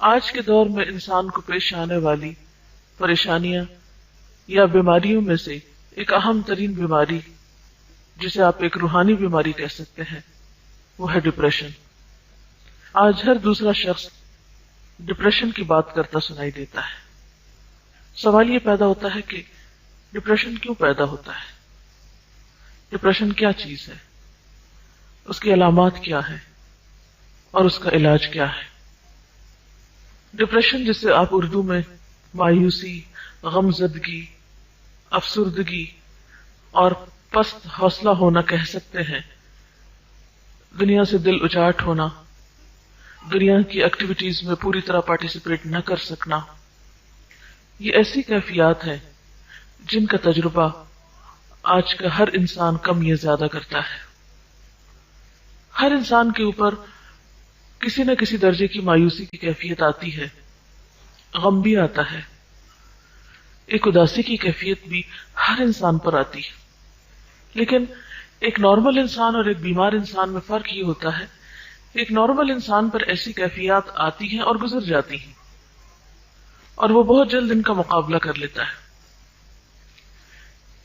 آج کے دور میں انسان کو پیش آنے والی پریشانیاں یا بیماریوں میں سے ایک اہم ترین بیماری، جسے آپ ایک روحانی بیماری کہہ سکتے ہیں، وہ ہے ڈپریشن۔ آج ہر دوسرا شخص ڈپریشن کی بات کرتا سنائی دیتا ہے۔ سوال یہ پیدا ہوتا ہے کہ ڈپریشن کیوں پیدا ہوتا ہے؟ ڈپریشن کیا چیز ہے؟ اس کی علامات کیا ہے اور اس کا علاج کیا ہے؟ ڈپریشن، جسے آپ اردو میں مایوسی، غمزدگی، افسردگی اور پست حوصلہ ہونا کہہ سکتے ہیں، دنیا سے دل اچاٹ ہونا، دنیا کی ایکٹیویٹیز میں پوری طرح پارٹیسپیٹ نہ کر سکنا، یہ ایسی کیفیات ہیں جن کا تجربہ آج کا ہر انسان کم یا زیادہ کرتا ہے۔ ہر انسان کے اوپر کسی نہ کسی درجے کی مایوسی کی کیفیت آتی ہے، غم بھی آتا ہے، ایک اداسی کی کیفیت بھی ہر انسان پر آتی ہے۔ لیکن ایک نارمل انسان اور ایک بیمار انسان میں فرق یہ ہوتا ہے، ایک نارمل انسان پر ایسی کیفیات آتی ہیں اور گزر جاتی ہیں، اور وہ بہت جلد ان کا مقابلہ کر لیتا ہے۔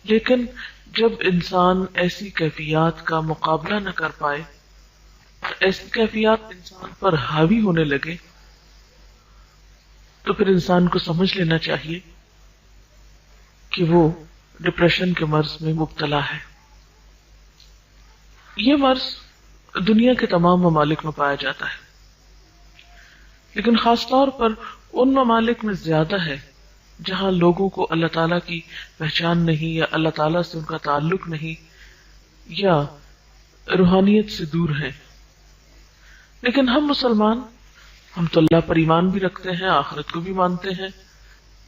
لیکن جب انسان ایسی کیفیات کا مقابلہ نہ کر پائے اور ایسی کیفیات انسان پر حاوی ہونے لگے، تو پھر انسان کو سمجھ لینا چاہیے کہ وہ ڈپریشن کے مرض میں مبتلا ہے۔ یہ مرض دنیا کے تمام ممالک میں پایا جاتا ہے، لیکن خاص طور پر ان ممالک میں زیادہ ہے جہاں لوگوں کو اللہ تعالیٰ کی پہچان نہیں، یا اللہ تعالیٰ سے ان کا تعلق نہیں، یا روحانیت سے دور ہیں۔ لیکن ہم مسلمان، ہم تو اللہ پر ایمان بھی رکھتے ہیں، آخرت کو بھی مانتے ہیں،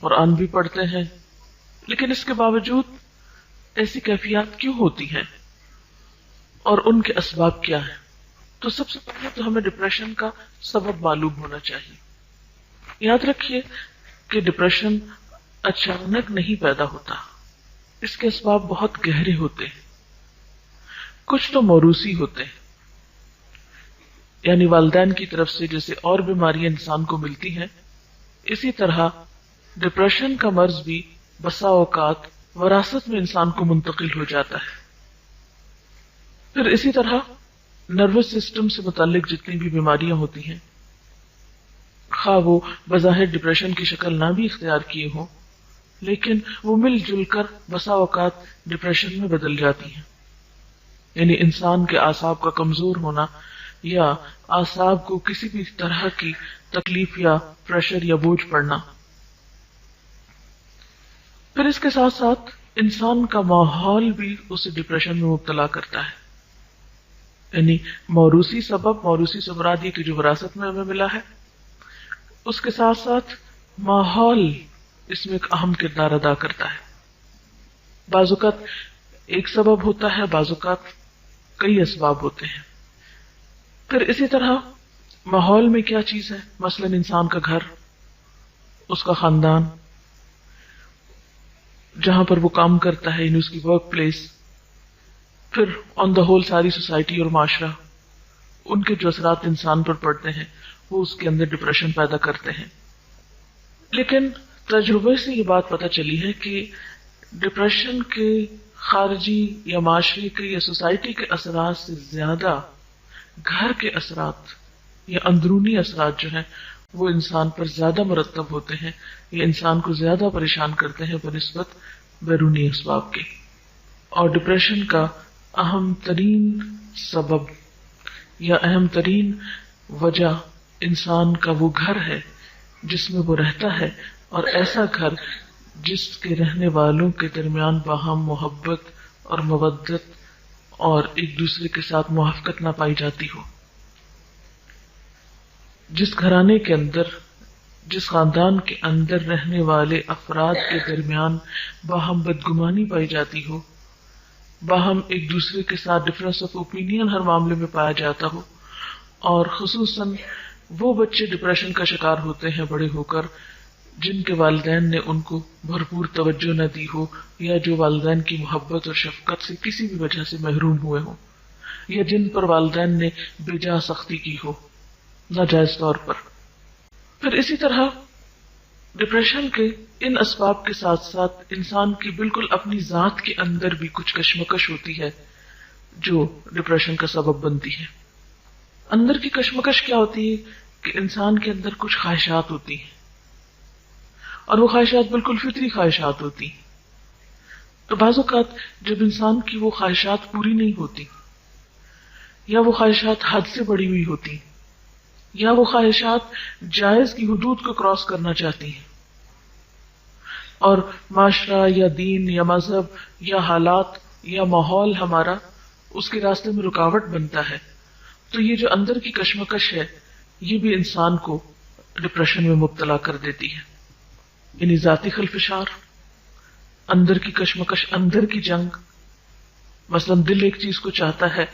قرآن بھی پڑھتے ہیں، لیکن اس کے باوجود ایسی کیفیات کیوں ہوتی ہیں اور ان کے اسباب کیا ہیں؟ تو سب سے پہلے تو ہمیں ڈپریشن کا سبب معلوم ہونا چاہیے۔ یاد رکھیے کہ ڈپریشن اچانک نہیں پیدا ہوتا، اس کے اسباب بہت گہرے ہوتے ہیں۔ کچھ تو موروثی ہوتے ہیں، یعنی والدین کی طرف سے جیسے اور بیماریاں انسان کو ملتی ہیں، اسی طرح ڈپریشن کا مرض بھی بسا اوقات وراثت میں انسان کو منتقل ہو جاتا ہے۔ پھر اسی طرح نروس سسٹم سے متعلق جتنی بھی بیماریاں ہوتی ہیں، خواہ وہ بظاہر ڈپریشن کی شکل نہ بھی اختیار کیے ہوں، لیکن وہ مل جل کر بسا اوقات ڈپریشن میں بدل جاتی ہیں۔ یعنی انسان کے اعصاب کا کمزور ہونا، یا اعصاب کو کسی بھی طرح کی تکلیف یا پریشر یا بوجھ پڑنا۔ پھر اس کے ساتھ ساتھ انسان کا ماحول بھی اسے ڈپریشن میں مبتلا کرتا ہے۔ یعنی موروثی سبب، موروثی سے مراد یہ کہ جو وراثت میں ہمیں ملا ہے، اس کے ساتھ ساتھ ماحول اس میں ایک اہم کردار ادا کرتا ہے۔ بعض اوقات ایک سبب ہوتا ہے، بعض اوقات کئی اسباب ہوتے ہیں۔ پھر اسی طرح ماحول میں کیا چیز ہے، مثلا انسان کا گھر، اس کا خاندان، جہاں پر وہ کام کرتا ہے، یعنی اس کی ورک پلیس، پھر آن دا ہول ساری سوسائٹی اور معاشرہ، ان کے جو اثرات انسان پر پڑتے ہیں وہ اس کے اندر ڈپریشن پیدا کرتے ہیں۔ لیکن تجربے سے یہ بات پتہ چلی ہے کہ ڈپریشن کے خارجی یا معاشرے کے یا سوسائٹی کے اثرات سے زیادہ گھر کے اثرات یا اندرونی اثرات جو ہیں وہ انسان پر زیادہ مرتب ہوتے ہیں، یا انسان کو زیادہ پریشان کرتے ہیں بنسبت بیرونی اسباب کے۔ اور ڈپریشن کا اہم ترین سبب یا اہم ترین وجہ انسان کا وہ گھر ہے جس میں وہ رہتا ہے، اور ایسا گھر جس کے رہنے والوں کے درمیان باہم محبت اور مودت اور ایک دوسرے کے ساتھ موافقت نہ پائی جاتی ہو۔ جس گھرانے کے اندر، جس خاندان کے اندر رہنے والے افراد کے درمیان باہم بدگمانی پائی جاتی ہو، باہم ایک دوسرے کے ساتھ ڈفرینس آف اوپینین ہر معاملے میں پایا جاتا ہو، اور خصوصاً وہ بچے ڈپریشن کا شکار ہوتے ہیں بڑے ہو کر جن کے والدین نے ان کو بھرپور توجہ نہ دی ہو، یا جو والدین کی محبت اور شفقت سے کسی بھی وجہ سے محروم ہوئے ہوں، یا جن پر والدین نے بے جا سختی کی ہو ناجائز طور پر۔ پھر اسی طرح ڈپریشن کے ان اسباب کے ساتھ ساتھ انسان کی بالکل اپنی ذات کے اندر بھی کچھ کشمکش ہوتی ہے جو ڈپریشن کا سبب بنتی ہے. اندر کی کشمکش کیا ہوتی ہے کہ انسان کے اندر کچھ خواہشات ہوتی ہیں اور وہ خواہشات بالکل فطری خواہشات ہوتی ہیں. تو بعض اوقات جب انسان کی وہ خواہشات پوری نہیں ہوتی یا وہ خواہشات حد سے بڑی ہوئی ہوتی یا وہ خواہشات جائز کی حدود کو کراس کرنا چاہتی ہیں اور معاشرہ یا دین یا مذہب یا حالات یا ماحول ہمارا اس کے راستے میں رکاوٹ بنتا ہے، تو یہ جو اندر کی کشمکش ہے یہ بھی انسان کو ڈپریشن میں مبتلا کر دیتی ہے. یعنی ذاتی خلفشار، اندر کی کشمکش، اندر کی جنگ. مثلا دل ایک چیز کو چاہتا ہے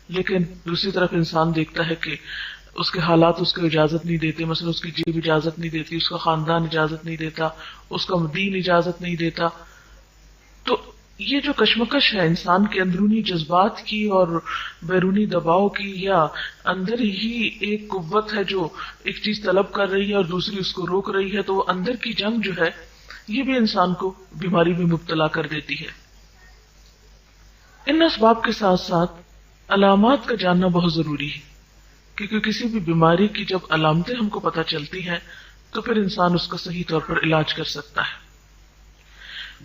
لیکن دوسری طرف انسان دیکھتا ہے کہ اس کے حالات اس کو اجازت نہیں دیتے، مثلا اس کی جیب اجازت نہیں دیتی، اس کا خاندان اجازت نہیں دیتا، اس کا دین اجازت نہیں دیتا. تو یہ جو کشمکش ہے انسان کے اندرونی جذبات کی اور بیرونی دباؤ کی، یا اندر ہی ایک قوت ہے جو ایک چیز طلب کر رہی ہے اور دوسری اس کو روک رہی ہے، تو وہ اندر کی جنگ جو ہے یہ بھی انسان کو بیماری میں مبتلا کر دیتی ہے. ان اسباب کے ساتھ ساتھ علامات کا جاننا بہت ضروری ہے، کیونکہ کسی بھی بیماری کی جب علامتیں ہم کو پتہ چلتی ہیں تو پھر انسان اس کا صحیح طور پر علاج کر سکتا ہے.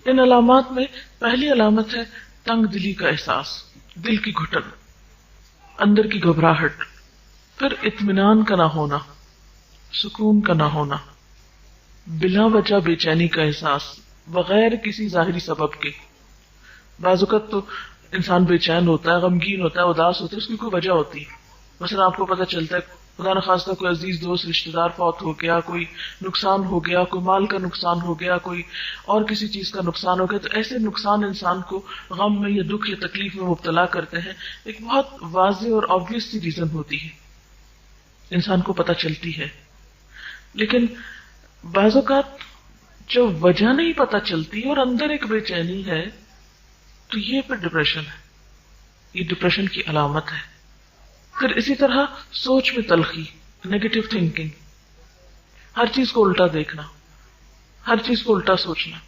ان علامات میں پہلی علامت ہے تنگ دلی کا احساس، دل کی گھٹن، اندر کی گھبراہٹ. پھر اطمینان کا نہ ہونا، سکون کا نہ ہونا، بلا وجہ بے چینی کا احساس بغیر کسی ظاہری سبب کے. بعض اوقات تو انسان بے چین ہوتا ہے، غمگین ہوتا ہے، اداس ہوتا ہے، اس کی کوئی وجہ ہوتی ہے. مثلا آپ کو پتہ چلتا ہے خدا نخواستہ کوئی عزیز دوست رشتہ دار فوت ہو گیا، کوئی نقصان ہو گیا، کوئی مال کا نقصان ہو گیا، کوئی اور کسی چیز کا نقصان ہو گیا. تو ایسے نقصان انسان کو غم میں یا دکھ یا تکلیف میں مبتلا کرتے ہیں. ایک بہت واضح اور آبویس سی ریزن ہوتی ہے، انسان کو پتہ چلتی ہے. لیکن بعض اوقات جب وجہ نہیں پتہ چلتی اور اندر ایک بے چینی ہے تو یہ پھر ڈپریشن ہے، یہ ڈپریشن کی علامت ہے. پھر اسی طرح سوچ میں تلخی، نیگیٹو تھنکنگ، ہر چیز کو الٹا دیکھنا، ہر چیز کو الٹا سوچنا،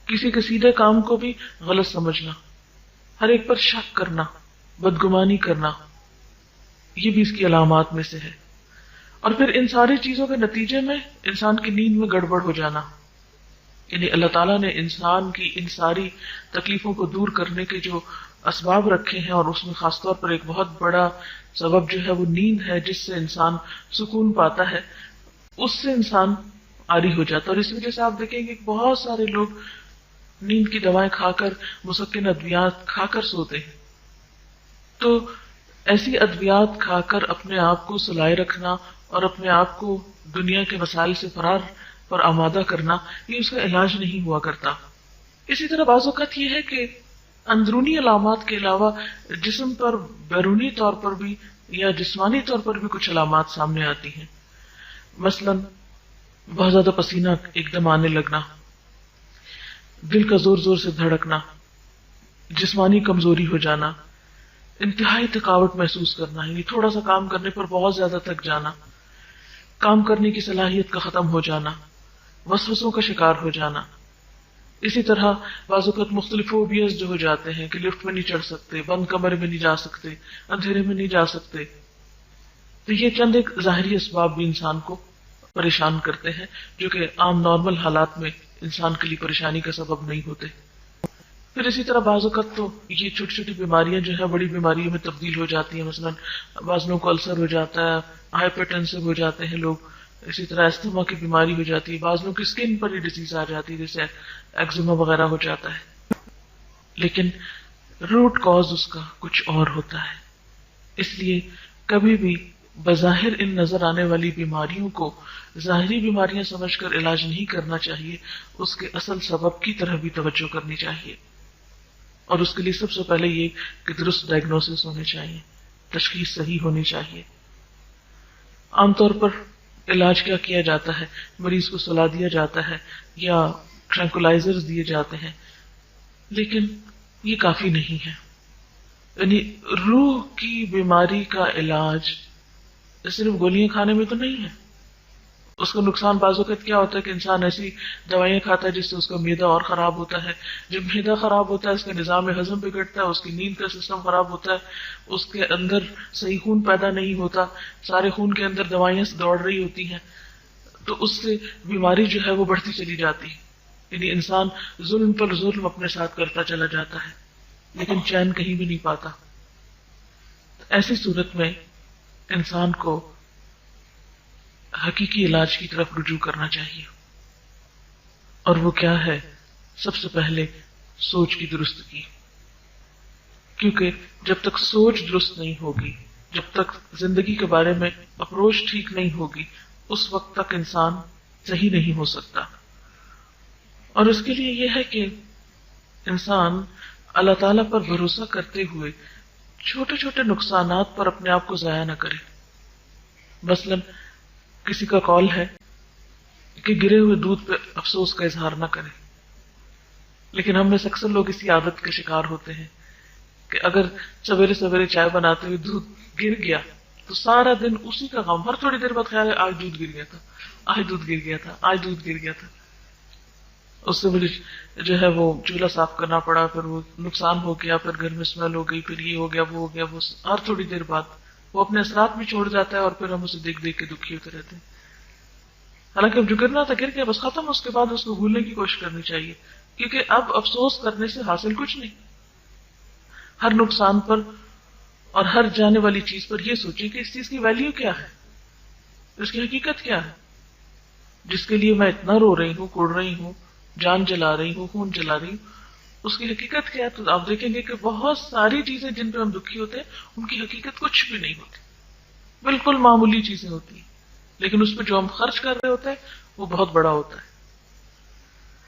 کسی کے سیدھے کام کو بھی غلط سمجھنا، ہر ایک پر شک کرنا، بدگمانی کرنا، یہ بھی اس کی علامات میں سے ہے. اور پھر ان ساری چیزوں کے نتیجے میں انسان کی نیند میں گڑبڑ ہو جانا. یعنی اللہ تعالیٰ نے انسان کی ان ساری تکلیفوں کو دور کرنے کے جو اسباب رکھے ہیں، اور اس میں خاص طور پر ایک بہت بڑا سبب جو ہے وہ نیند ہے، جس سے انسان سکون پاتا ہے، اس سے انسان عاری ہو جاتا ہے. اور اس وجہ سے آپ دیکھیں گے کہ بہت سارے لوگ نیند کی دوائیں کھا کر، مسکن ادویات کھا کر سوتے ہیں. تو ایسی ادویات کھا کر اپنے آپ کو سلائے رکھنا اور اپنے آپ کو دنیا کے مسائل سے فرار پر آمادہ کرنا، یہ اس کا علاج نہیں ہوا کرتا. اسی طرح بعض اوقات یہ ہے کہ اندرونی علامات کے علاوہ جسم پر بیرونی طور پر بھی یا جسمانی طور پر بھی کچھ علامات سامنے آتی ہیں. مثلا بہت زیادہ پسینہ ایک دم آنے لگنا، دل کا زور زور سے دھڑکنا، جسمانی کمزوری ہو جانا، انتہائی تھکاوٹ محسوس کرنا، یعنی تھوڑا سا کام کرنے پر بہت زیادہ تھک جانا، کام کرنے کی صلاحیت کا ختم ہو جانا، وسوسوں کا شکار ہو جانا. اسی طرح بعض اوقات مختلف فوبیاز جو ہو جاتے ہیں کہ لفٹ میں نہیں چڑھ سکتے، بند کمرے میں نہیں جا سکتے، اندھیرے میں نہیں جا سکتے. تو یہ چند ایک ظاہری اسباب بھی انسان کو پریشان کرتے ہیں، جو کہ عام نارمل حالات میں انسان کے لیے پریشانی کا سبب نہیں ہوتے. پھر اسی طرح بعض اوقات تو یہ چھوٹی چھوٹی بیماریاں جو ہے بڑی بیماریوں میں تبدیل ہو جاتی ہیں. مثلا بعض لوگوں کو السر ہو جاتا ہے، ہائپر ٹینسو ہو جاتے ہیں لوگ، اسی طرح استھما کی بیماری ہو جاتی ہے، بعض لوگوں کی اسکن پر ہی ڈیزیز آ جاتی ہے جیسے ایکزیما وغیرہ ہو جاتا ہے. لیکن روٹ کاز اس کا کچھ اور ہوتا ہے. اس لیے کبھی بھی بظاہر ان نظر آنے والی بیماریوں کو ظاہری بیماریاں سمجھ کر علاج نہیں کرنا چاہیے، اس کے اصل سبب کی طرح بھی توجہ کرنی چاہیے. اور اس کے لیے سب سے پہلے یہ کہ درست ڈائگنوسس ہونے چاہیے، تشخیص صحیح ہونی چاہیے. عام طور پر علاج کیا کیا جاتا ہے؟ مریض کو سلا دیا جاتا ہے یا ٹرینکولائزرز دیے جاتے ہیں، لیکن یہ کافی نہیں ہے. یعنی روح کی بیماری کا علاج صرف گولیاں کھانے میں تو نہیں ہے، اس کا نقصان بعض اوقات کیا ہوتا ہے کہ انسان ایسی دوائیاں کھاتا ہے جس سے اس کا معدہ اور خراب ہوتا ہے. جب معدہ خراب ہوتا ہے اس کا نظام ہضم بگڑتا ہے، اس کی نیند کا سسٹم خراب ہوتا ہے، اس کے اندر صحیح خون پیدا نہیں ہوتا، سارے خون کے اندر دوائیاں دوڑ رہی ہوتی ہیں، تو اس سے بیماری جو ہے وہ بڑھتی چلی جاتی ہے. یعنی انسان ظلم پر ظلم اپنے ساتھ کرتا چلا جاتا ہے لیکن چین کہیں بھی نہیں پاتا. ایسی صورت میں انسان کو حقیقی علاج کی طرف رجوع کرنا چاہیے، اور وہ کیا ہے؟ سب سے پہلے سوچ کی درستگی. کیونکہ جب تک سوچ درست نہیں ہوگی، جب تک زندگی کے بارے میں اپروچ ٹھیک نہیں ہوگی، اس وقت تک انسان صحیح نہیں ہو سکتا. اور اس کے لیے یہ ہے کہ انسان اللہ تعالیٰ پر بھروسہ کرتے ہوئے چھوٹے چھوٹے نقصانات پر اپنے آپ کو ضائع نہ کرے. مثلاً کسی کا کال ہے کہ گرے ہوئے دودھ پہ افسوس کا اظہار نہ کرے، لیکن ہم میں سے اکثر لوگ اسی عادت کے شکار ہوتے ہیں کہ اگر سویرے سویرے چائے بناتے ہوئے دودھ گر گیا تو سارا دن اسی کا غم، ہر تھوڑی دیر بعد خیال ہے آج دودھ گر گیا تھا، آج دودھ گر گیا تھا، آج دودھ گر گیا تھا. اس سے مجھے جو ہے وہ چولہا صاف کرنا پڑا، پھر وہ نقصان ہو گیا، پھر گھر میں اسمیل ہو گئی، پھر یہ ہو گیا وہ ہو گیا. وہ ہر تھوڑی دیر بعد وہ اپنے اثرات بھی چھوڑ جاتا ہے اور پھر ہم اسے دیکھ دیکھ کے دکھی ہوتے رہتے ہیں. حالانکہ اب جو گرنا تھا گر گیا، بس ختم. اس کے بعد اس کو بھولنے کی کوشش کرنی چاہیے، کیونکہ اب افسوس کرنے سے حاصل کچھ نہیں. ہر نقصان پر اور ہر جانے والی چیز پر یہ سوچیں کہ اس چیز کی ویلیو کیا ہے، اس کی حقیقت کیا ہے. جس کے لیے میں اتنا رو رہی ہوں، کوڑ رہی ہوں، جان جلا رہی ہوں، خون جلا رہی ہوں، اس کی حقیقت کیا ہے. تو آپ دیکھیں گے کہ بہت ساری چیزیں جن پہ ہم دکھی ہوتے ہیں ان کی حقیقت کچھ بھی نہیں ہوتی، بالکل معمولی چیزیں ہوتی ہیں، لیکن اس پہ جو ہم خرچ کر رہے ہوتے ہیں وہ بہت بڑا ہوتا ہے.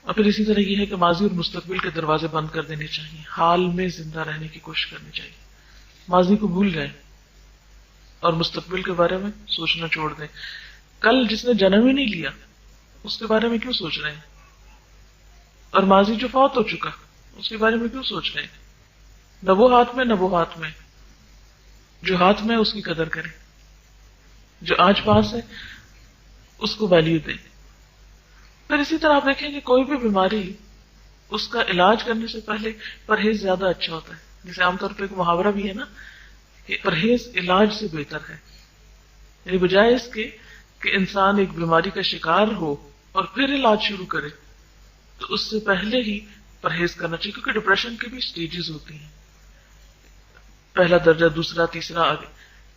اور پھر اسی طرح یہ ہے کہ ماضی اور مستقبل کے دروازے بند کر دینے چاہیے، حال میں زندہ رہنے کی کوشش کرنی چاہیے. ماضی کو بھول جائیں اور مستقبل کے بارے میں سوچنا چھوڑ دیں. کل جس نے جنم ہی نہیں لیا اس کے بارے میں کیوں سوچ رہے ہیں؟ اور ماضی جو فوت ہو چکا اس کے بارے میں کیوں سوچ رہے ہیں؟ نہ وہ ہاتھ میں نہ وہ ہاتھ میں. جو ہاتھ میں اس کی قدر کریں، جو آج پاس ہے اس کو ویلیو دیں. پھر اسی طرح آپ دیکھیں کہ کوئی بھی بیماری اس کا علاج کرنے سے پہلے پرہیز زیادہ اچھا ہوتا ہے. جیسے عام طور پہ ایک محاورہ بھی ہے نا کہ پرہیز علاج سے بہتر ہے. یعنی بجائے اس کے کہ انسان ایک بیماری کا شکار ہو اور پھر علاج شروع کرے، تو اس سے پہلے ہی پرہیز کرنا چاہیے. کیونکہ ڈپریشن کی بھی سٹیجز ہوتی ہیں، پہلا درجہ، دوسرا، تیسرا، آگے.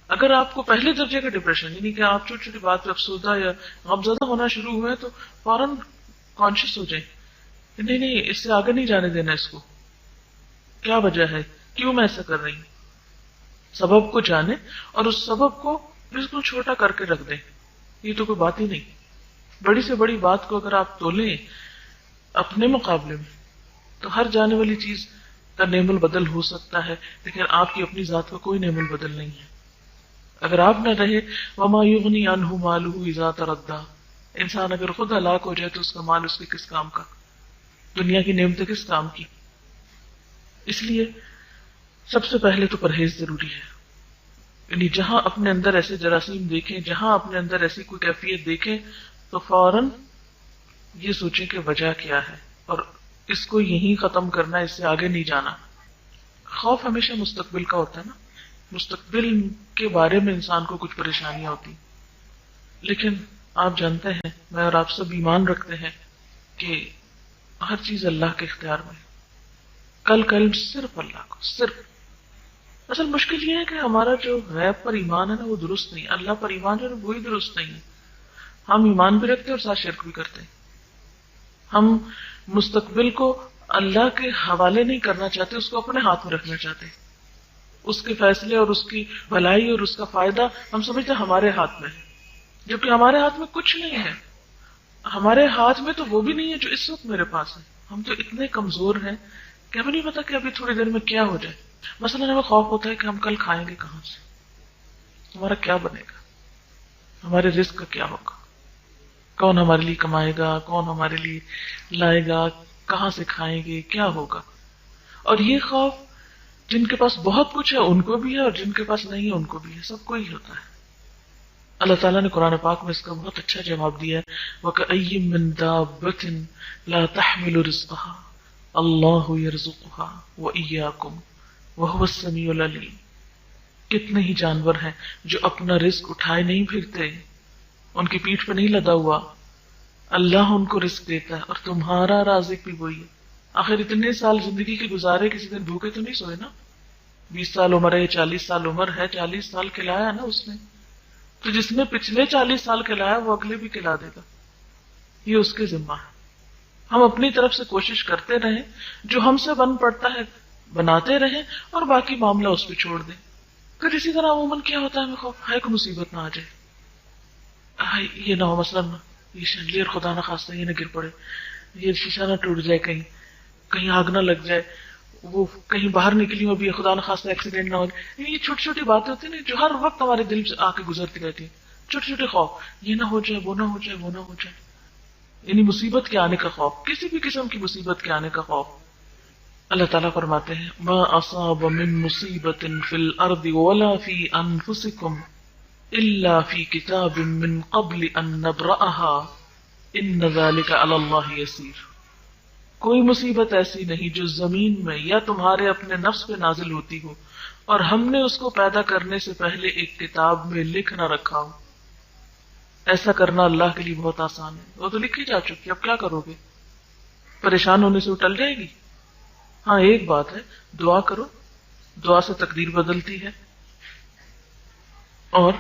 اگر آپ کو پہلے درجے کا ڈپریشن، یعنی کہ آپ چھوٹی چھوٹی بات پہ افسردہ یا غمزدہ ہونا شروع ہوئے تو فوراً کانشیس ہو جائیں، نہیں نہیں اس سے آگے نہیں جانے دینا. اس کو کیا وجہ ہے، کیوں میں ایسا کر رہی ہوں؟ سبب کو جانیں اور اس سبب کو بالکل چھوٹا کر کے رکھ دیں. یہ تو کوئی بات ہی نہیں. بڑی سے بڑی بات کو اگر آپ تولیں اپنے مقابلے میں تو ہر جانے والی چیز کا نعم البدل ہو سکتا ہے، لیکن آپ کی اپنی ذات کا کوئی نعم البدل نہیں ہے. اگر آپ نہ رہے وما یغنی عنہ مالہ اذا تردی، انسان اگر خود ہلاک ہو جائے تو اس کا مال اس کے کس کام کا، دنیا کی نعمتیں کس کام کی. اس لیے سب سے پہلے تو پرہیز ضروری ہے. یعنی جہاں اپنے اندر ایسے جراثیم دیکھیں، جہاں اپنے اندر ایسی کوئی کیفیت دیکھیں تو فوراً یہ سوچیں کہ وجہ کیا ہے اور اس کو یہیں ختم کرنا، اس سے آگے نہیں جانا. خوف ہمیشہ مستقبل کا ہوتا ہے نا، مستقبل کے بارے میں انسان کو کچھ پریشانیاں ہوتی، لیکن آپ جانتے ہیں، میں اور آپ سب ایمان رکھتے ہیں کہ ہر چیز اللہ کے اختیار میں. کل کا علم صرف اللہ کو، صرف. اصل مشکل یہ ہے کہ ہمارا جو غیب پر ایمان ہے نا وہ درست نہیں، اللہ پر ایمان جو ہے وہی درست نہیں ہے. ہم ایمان بھی رکھتے اور ساتھ شرک بھی کرتے ہیں. ہم مستقبل کو اللہ کے حوالے نہیں کرنا چاہتے، اس کو اپنے ہاتھ میں رکھنا چاہتے ہیں. اس کے فیصلے اور اس کی بھلائی اور اس کا فائدہ ہم سمجھتے ہیں ہمارے ہاتھ میں ہے، جبکہ ہمارے ہاتھ میں کچھ نہیں ہے. ہمارے ہاتھ میں تو وہ بھی نہیں ہے جو اس وقت میرے پاس ہے. ہم تو اتنے کمزور ہیں کہ ہمیں نہیں پتا کہ ابھی تھوڑی دیر میں کیا ہو جائے. مثلا ہمیں خوف ہوتا ہے کہ ہم کل کھائیں گے کہاں سے، ہمارا کیا بنے گا، ہمارے رزق کا کیا ہوگا، کون ہمارے لیے کمائے گا، کون ہمارے لیے لائے گا، کہاں سے کھائیں گے، کیا ہوگا. اور یہ خوف جن کے پاس بہت کچھ ہے ان کو بھی ہے اور جن کے پاس نہیں ہے ان کو بھی ہے، سب کو ہی ہوتا ہے. اللہ تعالیٰ نے قرآن پاک میں اس کا بہت اچھا جواب دیا ہے، وَكَأَيٍّ مِّن دَابَّةٍ لَا تَحْمِلُ رِزْقَهَا اللَّهُ يَرْزُقُهَا وَإِيَّاكُمْ وَهُوَ السَّمِيعُ الْعَلِيمُ۔ کتنے ہی جانور ہیں جو اپنا رزق اٹھائے نہیں پھرتے، ان کی پیٹھ پہ نہیں لدا ہوا، اللہ ان کو رزق دیتا ہے اور تمہارا رازق بھی وہی ہے۔ آخر اتنے سال زندگی کے گزارے، کسی دن بھوکے تو نہیں سوئے نا؟ 20 سال عمر ہے، 40 سال عمر ہے، 40 سال کھلایا نا اس نے، تو جس نے پچھلے 40 سال کھلایا وہ اگلے بھی کھلا دے گا، یہ اس کے ذمہ ہے۔ ہم اپنی طرف سے کوشش کرتے رہیں، جو ہم سے بن پڑتا ہے بناتے رہیں، اور باقی معاملہ اس پہ چھوڑ دیں۔ پھر اسی طرح عموماً کیا ہوتا ہے، ہمیں خوف ہے کہ مصیبت نہ آ جائے، ہائے یہ نہ ہو، مثلاً یہ شنڈلیر خدا نہ خواستہ یہ نہ گر پڑے، یہ شیشہ نہ ٹوٹ جائے، کہیں آگ نہ لگ جائے، وہ کہیں باہر نکلی ہو بھی خدا نہ خواستہ ایکسیڈنٹ نہ ہو جائے۔ یہ چھوٹی چھوٹی باتیں ہوتی ہیں جو ہر وقت ہمارے دل سے آ کے گزرتی رہتی ہیں، چھوٹے چھوٹے خوف، یہ نہ ہو جائے، وہ نہ ہو جائے، وہ نہ ہو جائے، یعنی مصیبت کے آنے کا خوف، کسی بھی قسم کی مصیبت کے آنے کا خوف۔ اللہ تعالیٰ فرماتے ہیں ما اصاب من مصیبت فی الارض ولا فی انفسکم الا فی کتاب من قبل ان نبرأها ان ذلک علی اللہ یسیر۔ کوئی مصیبت ایسی نہیں جو زمین میں یا تمہارے اپنے نفس پہ نازل ہوتی ہو اور ہم نے اس کو پیدا کرنے سے پہلے ایک کتاب میں لکھ نہ رکھا ہو۔ ایسا کرنا اللہ کے لیے بہت آسان ہے، وہ تو لکھی جا چکی، اب کیا کرو گے؟ پریشان ہونے سے وہ ٹل جائے گی؟ ہاں ایک بات ہے، دعا کرو، دعا سے تقدیر بدلتی ہے، اور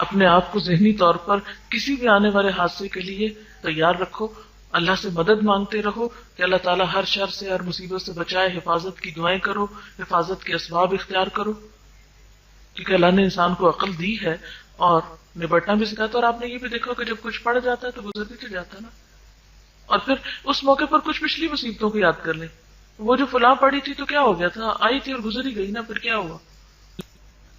اپنے آپ کو ذہنی طور پر کسی بھی آنے والے حادثے کے لیے تیار رکھو، اللہ سے مدد مانگتے رہو کہ اللہ تعالیٰ ہر شر سے، ہر مصیبت سے بچائے، حفاظت کی دعائیں کرو، حفاظت کے اسباب اختیار کرو، کیونکہ اللہ نے انسان کو عقل دی ہے اور نبٹنا بھی سکھاتا ہے۔ اور آپ نے یہ بھی دیکھا کہ جب کچھ پڑ جاتا ہے تو گزر بھی تو جاتا ہے نا، اور پھر اس موقع پر کچھ پچھلی مصیبتوں کو یاد کر لیں، وہ جو فلاں پڑی تھی تو کیا ہو گیا تھا، آئی تھی اور گزر ہی گئی نا، پھر کیا ہوا؟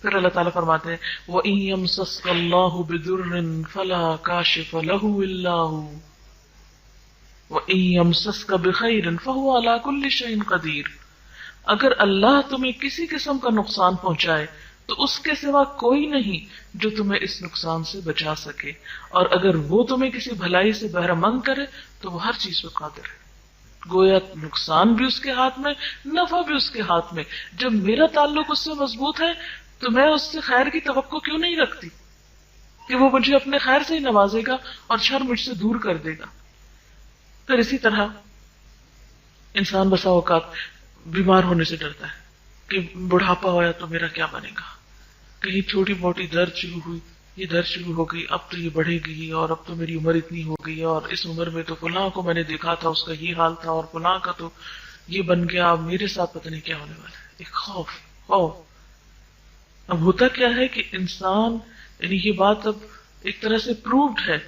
پھر اللہ تعالیٰ فرماتے ہیں وَإِن يَمْسَسْكَ اللَّهُ بِضُرٍّ فَلَا كَاشِفَ لَهُ إِلَّا هُوَ وَإِن يَمْسَسْكَ بِخَيْرٍ فَهُوَ عَلَى كُلِّ شَيْءٍ قَدِيرٌ۔ اگر اللہ تمہیں کسی قسم کا نقصان پہنچائے تو اس کے سوا کوئی نہیں جو تمہیں اس نقصان سے بچا سکے، اور اگر وہ تمہیں کسی بھلائی سے بہرہ مند کرے تو وہ ہر چیز پہ قادر ہے۔ گویا نقصان بھی اس کے ہاتھ میں، نفع بھی اس کے ہاتھ میں۔ جب میرا تعلق اس سے مضبوط ہے تو میں اس سے خیر کی توقع کیوں نہیں رکھتی کہ وہ مجھے اپنے خیر سے ہی نوازے گا اور شر مجھ سے دور کر دے گا۔ پھر اسی طرح انسان بسا اوقات بیمار ہونے سے ڈرتا ہے کہ بڑھاپا ہوا تو میرا کیا بنے گا، کہیں چھوٹی موٹی درد شروع ہوئی، یہ درد شروع ہو گئی، اب تو یہ بڑھے گی، اور اب تو میری عمر اتنی ہو گئی، اور اس عمر میں تو فلاں کو میں نے دیکھا تھا اس کا یہ حال تھا، اور فلاں کا تو یہ بن گیا، اب میرے ساتھ پتہ نہیں کیا ہونے والا ہے۔ ایک خوف۔ اب ہوتا کیا ہے کہ انسان، یعنی یہ بات اب ایک طرح سے پرووڈ ہے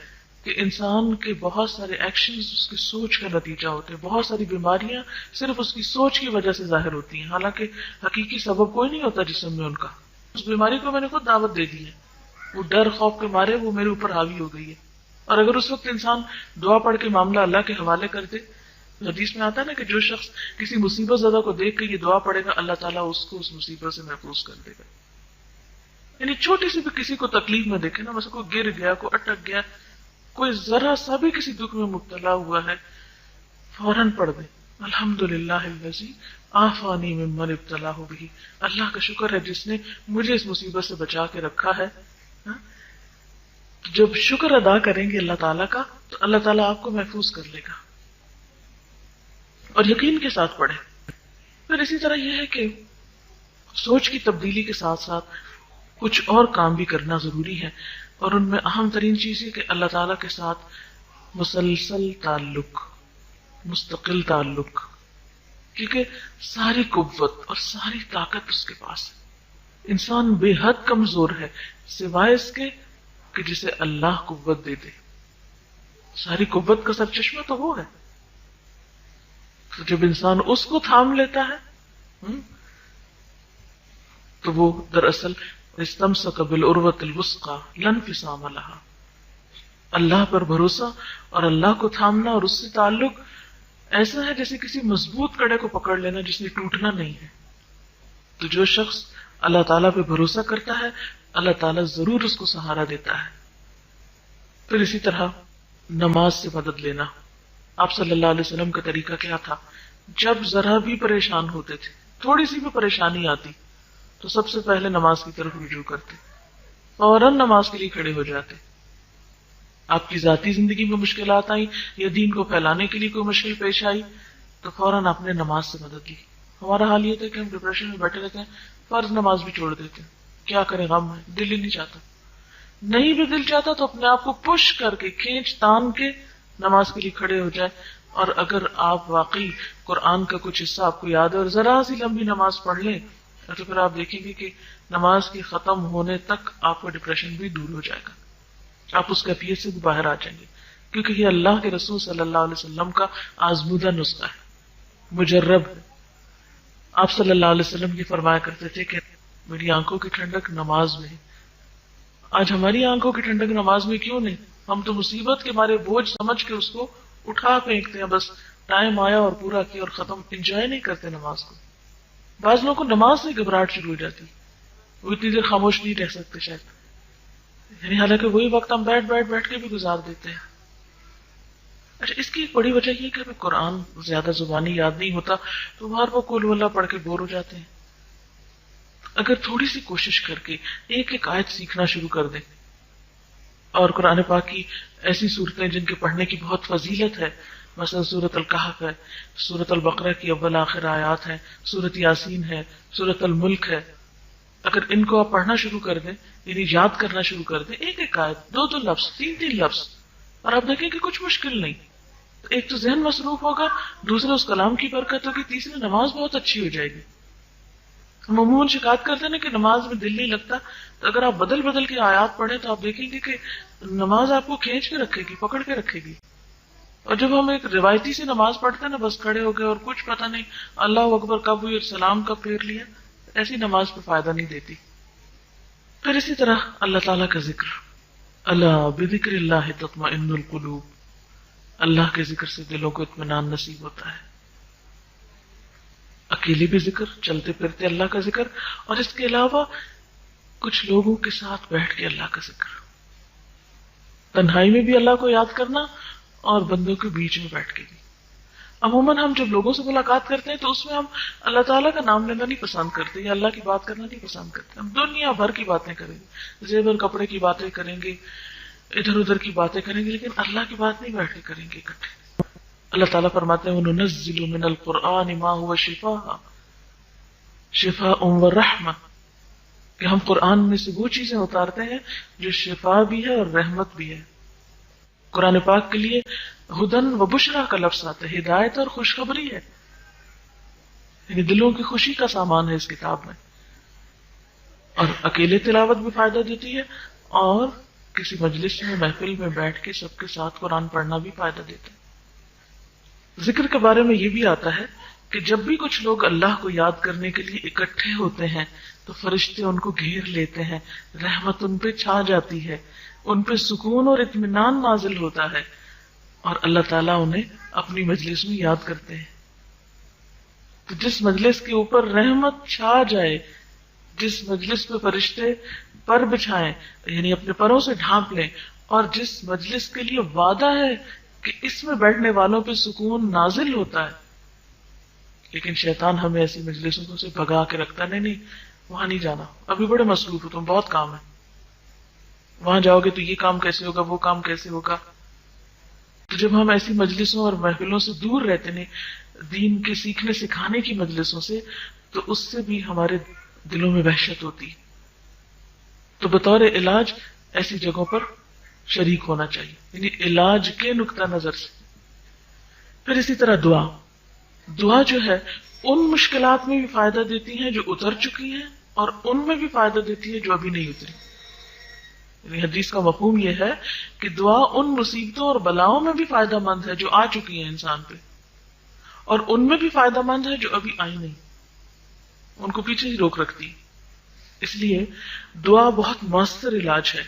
کہ انسان کے بہت سارے ایکشنز اس کی سوچ کا نتیجہ ہوتے ہیں، بہت ساری بیماریاں صرف اس کی سوچ کی وجہ سے ظاہر ہوتی ہیں، حالانکہ حقیقی سبب کوئی نہیں ہوتا جسم میں ان کا۔ اس بیماری کو میں نے خود دعوت دے دی ہے، وہ ڈر خوف کے مارے وہ میرے اوپر حاوی ہو گئی ہے، اور اگر اس وقت انسان دعا پڑھ کے معاملہ اللہ کے حوالے کر دے، حدیث میں آتا ہے نا کہ جو شخص کسی مصیبت زدہ کو دیکھ کے یہ دعا پڑے گا اللہ تعالیٰ اس کو اس مصیبت سے محفوظ کر دے گا۔ یعنی چھوٹی سی بھی کسی کو تکلیف میں دیکھے نا، مثلا کوئی گر گیا، کوئی اٹک گیا، کوئی ذرا سا بھی کسی دکھ میں مبتلا ہوا ہے، فوراً پڑھ دے الحمدللہ الذی عافانی ممن ابتلاہ بہ، اللہ کا شکر ہے جس نے مجھے اس مصیبت سے بچا کے رکھا ہے۔ جب شکر ادا کریں گے اللہ تعالیٰ کا تو اللہ تعالیٰ آپ کو محفوظ کر لے گا، اور یقین کے ساتھ پڑھیں۔ پھر اسی طرح یہ ہے کہ سوچ کی تبدیلی کے ساتھ ساتھ کچھ اور کام بھی کرنا ضروری ہے، اور ان میں اہم ترین چیز یہ کہ اللہ تعالیٰ کے ساتھ مسلسل تعلق، مستقل تعلق، کیونکہ ساری قوت اور ساری طاقت اس کے پاس ہے۔ انسان بے حد کمزور ہے سوائے اس کے کہ جسے اللہ قوت دے دے۔ ساری قوت کا سرچشمہ تو وہ ہے، تو جب انسان اس کو تھام لیتا ہے تو وہ دراصل استمسک بالعروۃ الوثقی لا انفصام لها، اللہ پر بھروسہ اور اللہ کو تھامنا اور اس سے تعلق ایسا ہے جیسے کسی مضبوط کڑے کو پکڑ لینا جس نے ٹوٹنا نہیں ہے۔ تو جو شخص اللہ تعالیٰ پہ بھروسہ کرتا ہے اللہ تعالیٰ ضرور اس کو سہارا دیتا ہے، پھر اسی طرح نماز سے مدد لینا. آپ صلی اللہ علیہ وسلم کا طریقہ کیا تھا؟ جب ذرا بھی پریشان ہوتے تھے، تھوڑی سی بھی پریشانی آتی تو سب سے پہلے نماز کی طرف رجوع کرتے، فوراً نماز کے لیے کھڑے ہو جاتے. آپ کی ذاتی زندگی میں مشکلات آئیں یا دین کو پھیلانے کے لیے کوئی مشکل پیش آئی تو فوراً آپ نے نماز سے مدد لی. ہمارا حال یہ تھا کہ ہم ڈپریشن میں بیٹھے رہتے ہیں، فرض نماز بھی چھوڑ دیتے ہیں. کیا کریں، غم ہے، دل ہی نہیں چاہتا. نہیں بھی دل چاہتا تو اپنے آپ کو پش کر کے، کھینچ تان کے نماز کے لیے کھڑے ہو جائے. اور اگر آپ واقعی قرآن کا کچھ حصہ آپ کو یاد ہے اور ذرا سی لمبی نماز پڑھ لیں تو پھر آپ دیکھیں گے کہ نماز کے ختم ہونے تک آپ کا ڈپریشن بھی دور ہو جائے گا، آپ اس کیفیت سے بھی باہر آ جائیں گے. کیونکہ یہ اللہ کے رسول صلی اللہ علیہ وسلم کا آزمودہ نسخہ ہے، مجرب ہے. آپ صلی اللہ علیہ وسلم یہ فرمایا کرتے تھے کہ میری آنکھوں کی ٹھنڈک نماز میں ہے. آج ہماری آنکھوں کی ٹھنڈک نماز میں کیوں نہیں؟ ہم تو مصیبت کے مارے بوجھ سمجھ کے اس کو اٹھا پھینکتے ہیں، بس ٹائم آیا اور پورا کیا اور ختم. انجوائے نہیں کرتے نماز کو. بعض لوگوں کو نماز سے گھبراہٹ شروع ہو جاتی، وہ اتنی دیر خاموش نہیں رہ سکتے شاید، یعنی حالانکہ وہی وقت ہم بیٹھ کے بھی گزار دیتے ہیں. اچھا، اس کی ایک بڑی وجہ یہ کہ ہمیں قرآن زیادہ زبانی یاد نہیں ہوتا تو بار بار قل ہو اللہ پڑھ کے بور ہو جاتے ہیں. اگر تھوڑی سی کوشش کر کے ایک ایک آیت سیکھنا شروع کر دیں، اور قرآن پاک کی ایسی صورتیں جن کے پڑھنے کی بہت فضیلت ہے، مثلا سورۃ الکہف ہے، سورۃ البقرہ کی اول آخر آیات ہیں، سورۃ یاسین ہے، سورۃ الملک ہے، اگر ان کو آپ پڑھنا شروع کر دیں، یعنی یاد کرنا شروع کر دیں، ایک ایک آیت، دو لفظ، تین لفظ، اور آپ دیکھیں کہ کچھ مشکل نہیں. ایک تو ذہن مصروف ہوگا، دوسرا اس کلام کی برکت ہوگی، تیسری نماز بہت اچھی ہو جائے گی. ہم عموماً شکایت کرتے ہیں نا کہ نماز میں دل نہیں لگتا، تو اگر آپ بدل بدل کے آیات پڑھیں تو آپ دیکھیں گے کہ نماز آپ کو کھینچ کے رکھے گی، پکڑ کے رکھے گی. اور جب ہم ایک روایتی سی نماز پڑھتے ہیں نا، بس کھڑے ہو گئے اور کچھ پتہ نہیں اللہ اکبر کب ہوئی اور سلام کب پھیر لیا، ایسی نماز پہ فائدہ نہیں دیتی. پھر اسی طرح اللہ تعالیٰ کا ذکر، اللہ بذکر اللہ تطمئن القلوب، اللہ کے ذکر سے دلوں کو اطمینان نصیب ہوتا ہے. اکیلے بھی ذکر، چلتے پھرتے اللہ کا ذکر، اور اس کے علاوہ کچھ لوگوں کے ساتھ بیٹھ کے اللہ کا ذکر، تنہائی میں بھی اللہ کو یاد کرنا اور بندوں کے بیچ میں بیٹھ کے بھی. عموماً ہم جب لوگوں سے ملاقات کرتے ہیں تو اس میں ہم اللہ تعالیٰ کا نام لینا نہیں پسند کرتے یا اللہ کی بات کرنا نہیں پسند کرتے. ہم دنیا بھر کی باتیں کریں گے، زیور کپڑے کی باتیں کریں گے، ادھر ادھر کی باتیں کریں گے، لیکن اللہ کی بات نہیں بیٹھ کے کریں گے اکٹھے. اللہ تعالیٰ فرماتے ہیں وَنُنَزِّلُ مِنَ الْقُرْآنِ مَا هُوَ شِفَاءٌ وَرَحْمَةٌ، کہ ہم قرآن میں سے وہ چیزیں اتارتے ہیں جو شفا بھی ہے اور رحمت بھی ہے. قرآن پاک کے لیے ہدن و بشرا کا لفظ آتا ہے، ہدایت اور خوشخبری ہے، یعنی دلوں کی خوشی کا سامان ہے اس کتاب میں. اور اکیلے تلاوت بھی فائدہ دیتی ہے، اور کسی مجلس میں محفل میں بیٹھ کے سب کے ساتھ قرآن پڑھنا بھی فائدہ دیتا ہے. ذکر کے بارے میں یہ بھی آتا ہے کہ جب بھی کچھ لوگ اللہ کو یاد کرنے کے لیے اکٹھے ہوتے ہیں تو فرشتے ان کو گھیر لیتے ہیں، رحمت ان پہ چھا جاتی ہے، ان پہ سکون اور اطمینان نازل ہوتا ہے، اور اللہ تعالیٰ انہیں اپنی مجلس میں یاد کرتے ہیں. تو جس مجلس کے اوپر رحمت چھا جائے، جس مجلس پہ فرشتے پر بچھائیں یعنی اپنے پروں سے ڈھانپ لیں، اور جس مجلس کے لیے وعدہ ہے کہ اس میں بیٹھنے والوں پہ سکون نازل ہوتا ہے، لیکن شیطان ہمیں ایسی مجلسوں سے بھگا کے رکھتا، نہیں وہاں نہیں جانا، ابھی بڑے مصروف ہو تم، بہت کام ہے، وہاں جاؤ گے تو یہ کام کیسے ہوگا، وہ کام کیسے ہوگا. تو جب ہم ایسی مجلسوں اور محفلوں سے دور رہتے ہیں، دین کے سیکھنے سکھانے کی مجلسوں سے، تو اس سے بھی ہمارے دلوں میں وحشت ہوتی. تو بطور علاج ایسی جگہوں پر شریک ہونا چاہیے، یعنی علاج کے نقطہ نظر سے. پھر اسی طرح دعا جو ہے ان مشکلات میں بھی فائدہ دیتی ہیں جو اتر چکی ہیں، اور ان میں بھی فائدہ دیتی ہے جو ابھی نہیں اتری. یعنی حدیث کا مفہوم یہ ہے کہ دعا ان مصیبتوں اور بلاؤں میں بھی فائدہ مند ہے جو آ چکی ہیں انسان پہ، اور ان میں بھی فائدہ مند ہے جو ابھی آئی نہیں، ان کو پیچھے ہی روک رکھتی. اس لیے دعا بہت مؤثر علاج ہے.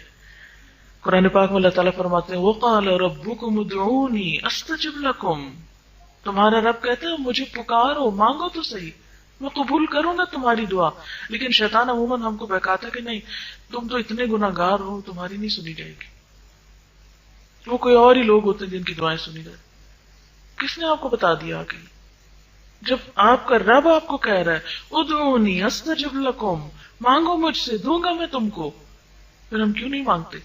قرآن پاک میں اللہ تعالیٰ فرماتے ہیں وَقَالَ رَبُّكُمُ ادْعُونِي أَسْتَجِبْ لَكُمْ، تمہارا رب کہتا ہے مجھے پکارو، مانگو تو صحیح، میں قبول کروں گا تمہاری دعا. لیکن شیطان عموماً ہم کو بہکاتا ہے کہ نہیں تم تو اتنے گناہگار ہو، تمہاری نہیں سنی جائے گی. وہ کوئی اور ہی لوگ ہوتے ہیں جن کی دعائیں سنی جاتی. کس نے آپ کو بتا دیا آگے؟ جب آپ کا رب آپ کو کہہ رہا ہے ادعونی استجب لکم، مانگو مجھ سے دوں گا میں تم کو، پھر ہم کیوں نہیں مانگتے؟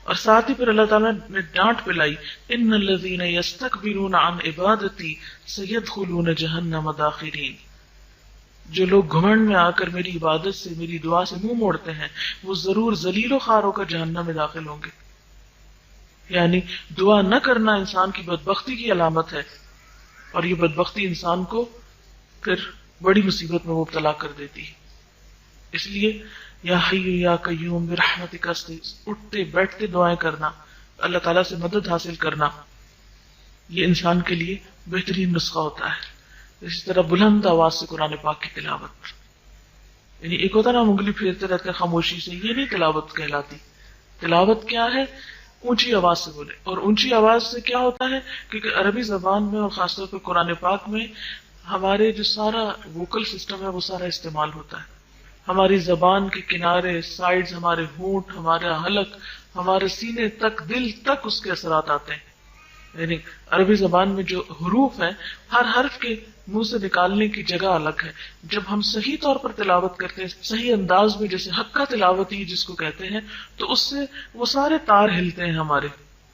اور ساتھ ہی پھر اللہ تعالیٰ نے ڈانٹ پلائی، ان الذین یستکبرون عن عبادتی سیدخلون جہنم داخرین. جو لوگ گھمنڈ میں آ کر میری عبادت سے، میری دعا سے منہ موڑتے ہیں، وہ ضرور ذلیل و خوار ہو کر جہنم میں داخل ہوں گے. یعنی دعا نہ کرنا انسان کی بدبختی کی علامت ہے، اور یہ بدبختی انسان کو پھر بڑی مصیبت میں مبتلا کر دیتی ہے. اس لیے یا حی یا قیوم برحمتک سے اٹھتے بیٹھتے دعائیں کرنا، اللہ تعالیٰ سے مدد حاصل کرنا، یہ انسان کے لیے بہترین نسخہ ہوتا ہے. اسی طرح بلند آواز سے قرآن پاک کی تلاوت، یعنی ایک ہوتا نا انگلی پھیرتے رہتے خاموشی سے، یہ نہیں تلاوت کہلاتی. تلاوت کیا ہے؟ اونچی آواز سے بولے. اور اونچی آواز سے کیا ہوتا ہے؟ کیونکہ عربی زبان میں اور خاص طور پہ قرآن پاک میں ہمارے جو سارا ووکل سسٹم ہے وہ سارا استعمال ہوتا ہے. ہماری زبان کے کنارے، سائڈز، ہمارے ہونٹ، ہمارا حلق، ہمارے سینے تک، دل تک اس کے اثرات آتے ہیں. یعنی عربی زبان میں جو حروف ہیں، ہر حرف کے منہ سے نکالنے کی جگہ الگ ہے. جب ہم صحیح طور پر تلاوت کرتے ہیں، صحیح انداز میں، جیسے حقہ تلاوتی جس کو کہتے ہیں، تو اس سے وہ سارے تار ہلتے ہیں، ہمارے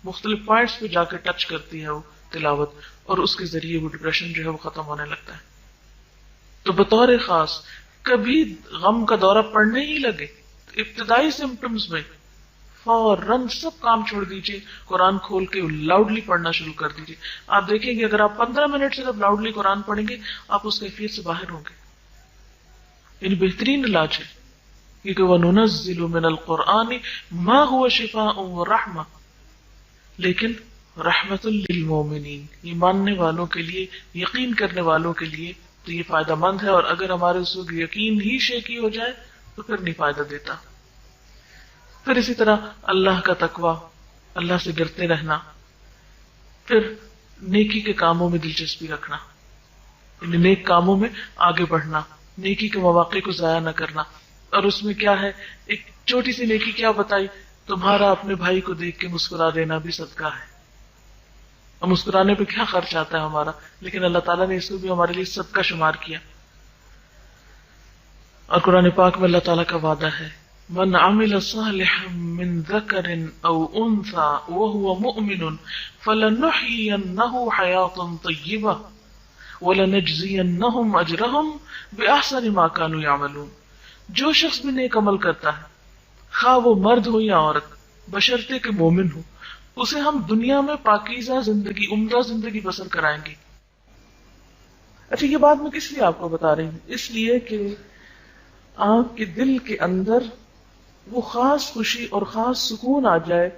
مختلف پوائنٹس پہ جا کے ٹچ کرتی ہے وہ تلاوت، اور اس کے ذریعے وہ ڈپریشن جو ہے وہ ختم ہونے لگتا ہے. تو بطور خاص کبھی غم کا دورہ پڑنے ہی لگے، ابتدائی سمپٹمز میں فوراً سب کام چھوڑ دیجیے، قرآن کھول کے لاؤڈلی پڑھنا شروع کر دیجیے. آپ دیکھیں گے اگر آپ 15 منٹ سے جب لاؤڈلی قرآن پڑھیں گے، آپ اس کیفیت سے باہر ہوں گے. یعنی بہترین علاج ہے، کیونکہ وَنُنَزِّلُ مِنَ الْقُرْآنِ مَا هُوَ شِفَاءٌ وَرَحْمَةٌ، لیکن رحمت للمومنین، یہ ماننے والوں کے لیے، یقین کرنے والوں کے لیے تو یہ فائدہ مند ہے. اور اگر ہمارے اس وقت یقین ہی شیکی ہو جائے تو پھر نہیں فائدہ دیتا. پھر اسی طرح اللہ کا تقوی، اللہ سے ڈرتے رہنا، پھر نیکی کے کاموں میں دلچسپی رکھنا، یعنی نیک کاموں میں آگے بڑھنا، نیکی کے مواقع کو ضائع نہ کرنا. اور اس میں کیا ہے، ایک چھوٹی سی نیکی کیا بتائی، تمہارا اپنے بھائی کو دیکھ کے مسکرا دینا بھی صدقہ ہے. اور مسکرانے پہ کیا خرچ آتا ہے ہمارا، لیکن اللہ تعالیٰ نے اس کو بھی ہمارے لیے صدقہ شمار کیا. اور قرآن پاک میں اللہ تعالیٰ کا وعدہ ہے، من عمل صالحا من ذکر او انثى وهو مؤمن فلنحيينه حياة طیبة ولنجزینہم اجرہم باحسن ما كانوا يعملون. جو شخص بھی نیک عمل کرتا ہے، خواہ وہ مرد ہو یا عورت، بشرطے کہ مومن ہو، اسے ہم دنیا میں پاکیزہ زندگی، عمدہ زندگی بسر کرائیں گے. اچھا، یہ بات میں کس لیے آپ کو بتا رہی ہوں؟ اس لیے کہ آپ کے دل کے اندر وہ خاص خوشی اور خاص سکون آ جائے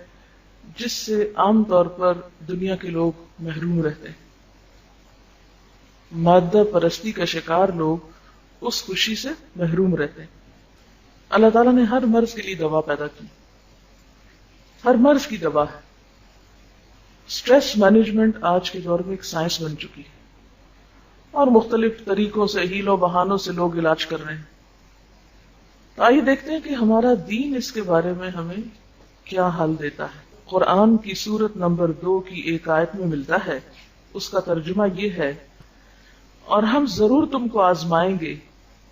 جس سے عام طور پر دنیا کے لوگ محروم رہتے ہیں. مادہ پرستی کا شکار لوگ اس خوشی سے محروم رہتے ہیں. اللہ تعالیٰ نے ہر مرض کے لیے دوا پیدا کی، ہر مرض کی دوا ہے. اسٹریس مینجمنٹ آج کے دور میں ایک سائنس بن چکی ہے، اور مختلف طریقوں سے، ہیل و بہانوں سے لوگ علاج کر رہے ہیں. تو آئیے دیکھتے ہیں کہ ہمارا دین اس کے بارے میں ہمیں کیا حل دیتا ہے. قرآن کی سورت نمبر 2 کی ایک آیت میں ملتا ہے، اس کا ترجمہ یہ ہے، اور ہم ضرور تم کو آزمائیں گے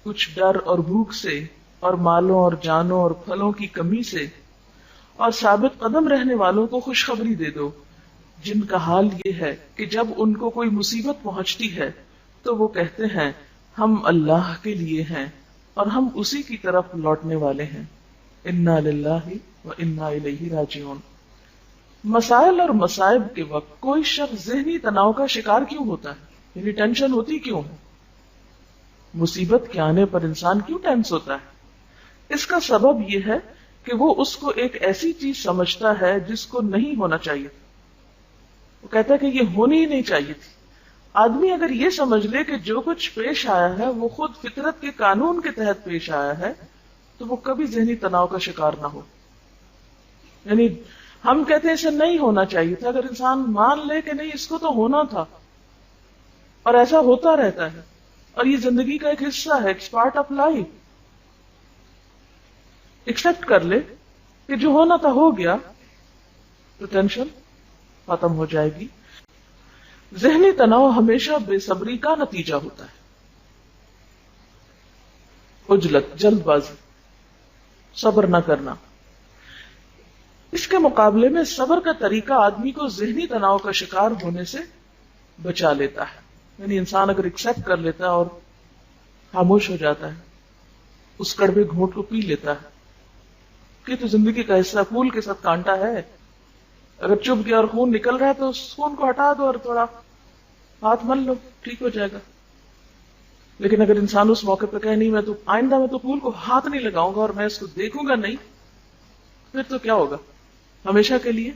کچھ ڈر اور بھوک سے، اور مالوں اور جانوں اور پھلوں کی کمی سے، اور ثابت قدم رہنے والوں کو خوشخبری دے دو جن کا حال یہ ہے کہ جب ان کو کوئی مصیبت پہنچتی ہے تو وہ کہتے ہیں ہم اللہ کے لیے ہیں اور ہم اسی کی طرف لوٹنے والے ہیں. انا للہ و انا الیہ راجعون. مسائل اور مصائب کے وقت کوئی شخص ذہنی تناؤ کا شکار کیوں ہوتا ہے؟ یعنی ٹینشن ہوتی کیوں ہے؟ مصیبت کے آنے پر انسان کیوں ٹینس ہوتا ہے؟ اس کا سبب یہ ہے کہ وہ اس کو ایک ایسی چیز سمجھتا ہے جس کو نہیں ہونا چاہیے. وہ کہتا ہے کہ یہ ہونی ہی نہیں چاہیے تھی. آدمی اگر یہ سمجھ لے کہ جو کچھ پیش آیا ہے وہ خود فطرت کے قانون کے تحت پیش آیا ہے تو وہ کبھی ذہنی تناؤ کا شکار نہ ہو. یعنی ہم کہتے ہیں اسے نہیں ہونا چاہیے تھا، اگر انسان مان لے کہ نہیں اس کو تو ہونا تھا، اور ایسا ہوتا رہتا ہے، اور یہ زندگی کا ایک حصہ ہے، it's part of life. Accept کر لے کہ جو ہونا تھا ہو گیا، تو ٹینشن ختم ہو جائے گی. ذہنی تناؤ ہمیشہ بے صبری کا نتیجہ ہوتا ہے. عجلت، جلد بازی، صبر نہ کرنا. اس کے مقابلے میں صبر کا طریقہ آدمی کو ذہنی تناؤ کا شکار ہونے سے بچا لیتا ہے. یعنی انسان اگر ایکسپٹ کر لیتا ہے اور خاموش ہو جاتا ہے، اس کڑوے گھونٹ کو پی لیتا ہے کہ تو زندگی کا حصہ، پھول کے ساتھ کانٹا ہے. اگر چپ گیا اور خون نکل رہا ہے تو اس خون کو ہٹا دو اور تھوڑا ہاتھ مل لو، ٹھیک ہو جائے گا. لیکن اگر انسان اس موقع پہ کہے نہیں، میں تو آئندہ میں تو پھول کو ہاتھ نہیں لگاؤں گا اور میں اس کو دیکھوں گا نہیں، پھر تو کیا ہوگا؟ ہمیشہ کے لیے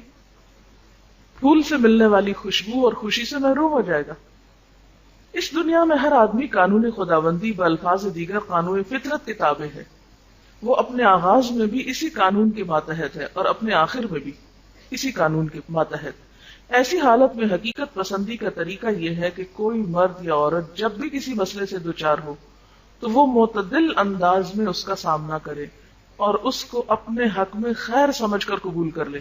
پھول سے ملنے والی خوشبو اور خوشی سے محروم ہو جائے گا. اس دنیا میں ہر آدمی قانون خداوندی بالفاظ دیگر قانون فطرت کے تابع ہے. وہ اپنے آغاز میں بھی اسی قانون کے ماتحت ہے اور اپنے آخر میں بھی اسی قانون کے ماتحت. ایسی حالت میں حقیقت پسندی کا طریقہ یہ ہے کہ کوئی مرد یا عورت جب بھی کسی مسئلے سے دوچار ہو تو وہ معتدل انداز میں اس کا سامنا کرے اور اس کو اپنے حق میں خیر سمجھ کر قبول کر لے.